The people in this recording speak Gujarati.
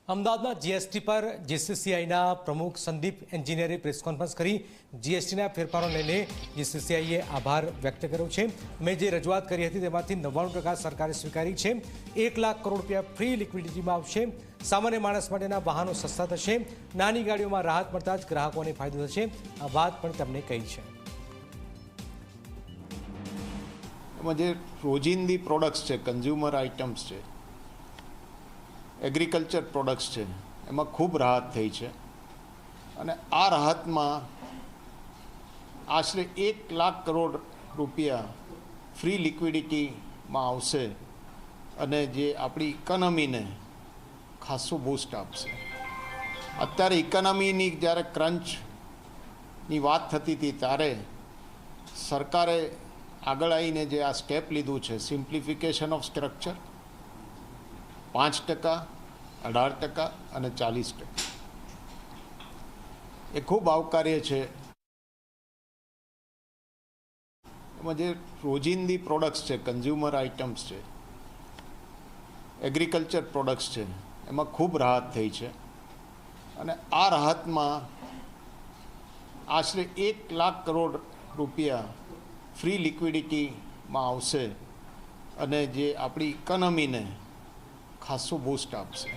અમદાવાદમાં જીએસટી પર જીસીસીઆઈના પ્રમુખ સંદીપ એન્જિનિયરે પ્રેસ કોન્ફરન્સ કરી જીએસટીના ફેરફારોને લઈને જીસીસીઆઈએ આભાર વ્યક્ત કર્યો છે। મેં જે રજૂઆત કરી હતી તેમાંથી 99% સરકારે સ્વીકારી છે। 1 લાખ કરોડ રૂપિયા ફ્રી લિક્વિડિટીમાં આવશે। સામાન્ય માણસ માટેના વાહનો સસ્તા થશે। નાની ગાડીઓમાં રાહત મળતા જ ગ્રાહકોને ફાયદો થશે। આ વાત પણ તેમણે કહી છે। એમાં જે રોજિંદી પ્રોડક્ટ્સ છે, કન્ઝ્યુમર આઇટમ્સ છે, એગ્રીકલ્ચર પ્રોડક્ટ્સ છે, એમાં ખૂબ રાહત થઈ છે અને આ રાહતમાં આશરે 1 લાખ કરોડ રૂપિયા ફ્રી લિક્વિડિટીમાં આવશે અને જે આપણી ઇકોનોમીને ખાસો બૂસ્ટ આપશે। અત્યારે ઇકોનોમીની જ્યારે ક્રંચની વાત થતી હતી ત્યારે સરકારે આગળ આવીને જે આ સ્ટેપ લીધું છે, સિમ્પ્લિફિકેશન ઓફ સ્ટ્રક્ચર, 5%, 18% અને 40%, એ ખૂબ આવકાર્ય છે। એમાં જે રોજિંદી પ્રોડક્ટ્સ છે, કન્ઝ્યુમર આઇટમ્સ છે, એગ્રીકલ્ચર પ્રોડક્ટ્સ છે, એમાં ખૂબ રાહત થઈ છે અને આ રાહતમાં આશરે 1 લાખ કરોડ રૂપિયા ફ્રી લિક્વિડિટીમાં આવશે અને જે આપણી ઇકોનોમીને ખાસો બૂસ્ટ આપશે।